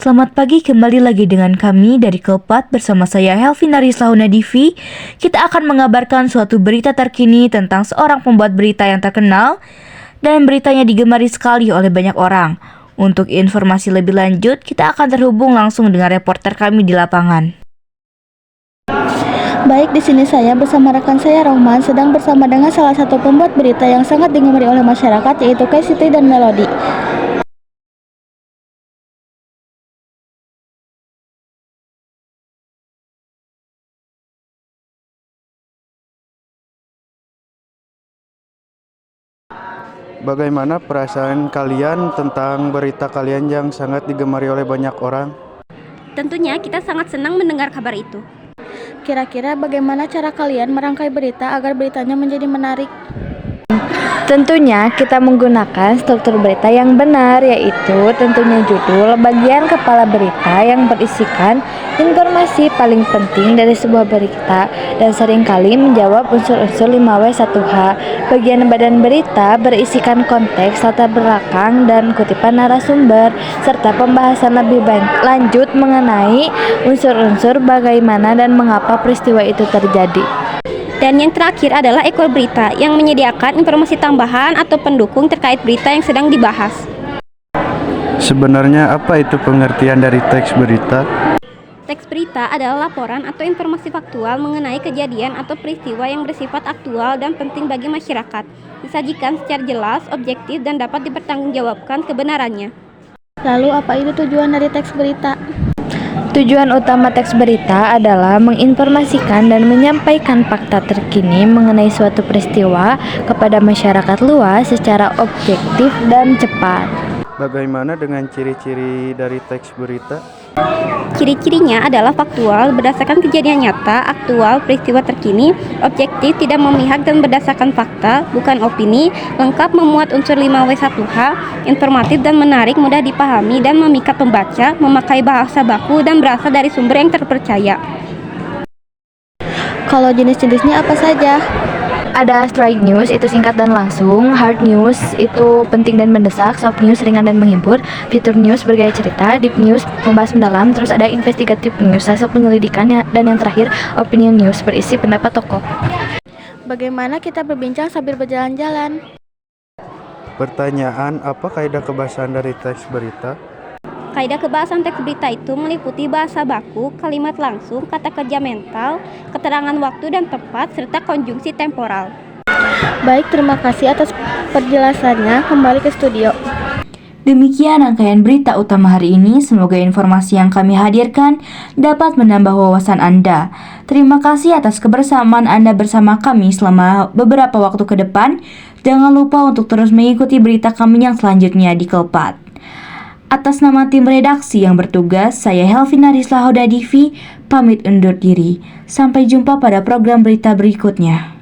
Selamat pagi, kembali lagi dengan kami dari Kelpat bersama saya Helvina Rislahuna Divi. Kita akan mengabarkan suatu berita terkini tentang seorang pembuat berita yang terkenal dan beritanya digemari sekali oleh banyak orang. Untuk informasi lebih lanjut, kita akan terhubung langsung dengan reporter kami di lapangan. Baik, di sini saya bersama rekan saya Rohman sedang bersama dengan salah satu pembuat berita yang sangat digemari oleh masyarakat, yaitu Siti dan Melody. Bagaimana perasaan kalian tentang berita kalian yang sangat digemari oleh banyak orang? Tentunya kita sangat senang mendengar kabar itu. Kira-kira bagaimana cara kalian merangkai berita agar beritanya menjadi menarik? Tentunya kita menggunakan struktur berita yang benar, yaitu tentunya judul, bagian kepala berita yang berisikan informasi paling penting dari sebuah berita dan seringkali menjawab unsur-unsur 5W1H. Bagian badan berita berisikan konteks, latar belakang, dan kutipan narasumber, serta pembahasan lebih lanjut mengenai unsur-unsur bagaimana dan mengapa peristiwa itu terjadi. Dan yang terakhir adalah ekor berita yang menyediakan informasi tambahan atau pendukung terkait berita yang sedang dibahas. Sebenarnya apa itu pengertian dari teks berita? Teks berita adalah laporan atau informasi faktual mengenai kejadian atau peristiwa yang bersifat aktual dan penting bagi masyarakat. Disajikan secara jelas, objektif, dan dapat dipertanggungjawabkan kebenarannya. Lalu apa itu tujuan dari teks berita? Tujuan utama teks berita adalah menginformasikan dan menyampaikan fakta terkini mengenai suatu peristiwa kepada masyarakat luas secara objektif dan cepat. Bagaimana dengan ciri-ciri dari teks berita? Ciri-cirinya adalah faktual, berdasarkan kejadian nyata, aktual, peristiwa terkini, objektif, tidak memihak dan berdasarkan fakta, bukan opini, lengkap, memuat unsur 5W1H, informatif dan menarik, mudah dipahami dan memikat pembaca, memakai bahasa baku dan berasal dari sumber yang terpercaya. Kalau jenis-jenisnya apa saja? Ada straight news, itu singkat dan langsung. Hard news, itu penting dan mendesak. Soft news, ringan dan menghibur. Feature news, bergaya cerita. Deep news, membahas mendalam. Terus ada investigative news, hasil penyelidikan. Dan yang terakhir, opinion news, berisi pendapat tokoh. Bagaimana kita berbincang sambil berjalan-jalan? Pertanyaan, apa kaidah kebahasaan dari teks berita? Kaidah kebahasan teks berita itu meliputi bahasa baku, kalimat langsung, kata kerja mental, keterangan waktu dan tempat, serta konjungsi temporal. Baik, terima kasih atas penjelasannya. Kembali ke studio. Demikian rangkaian berita utama hari ini. Semoga informasi yang kami hadirkan dapat menambah wawasan Anda. Terima kasih atas kebersamaan Anda bersama kami selama beberapa waktu ke depan. Jangan lupa untuk terus mengikuti berita kami yang selanjutnya di Kelpat. Atas nama tim redaksi yang bertugas, saya Helvina Rislahuna Divi pamit undur diri. Sampai jumpa pada program berita berikutnya.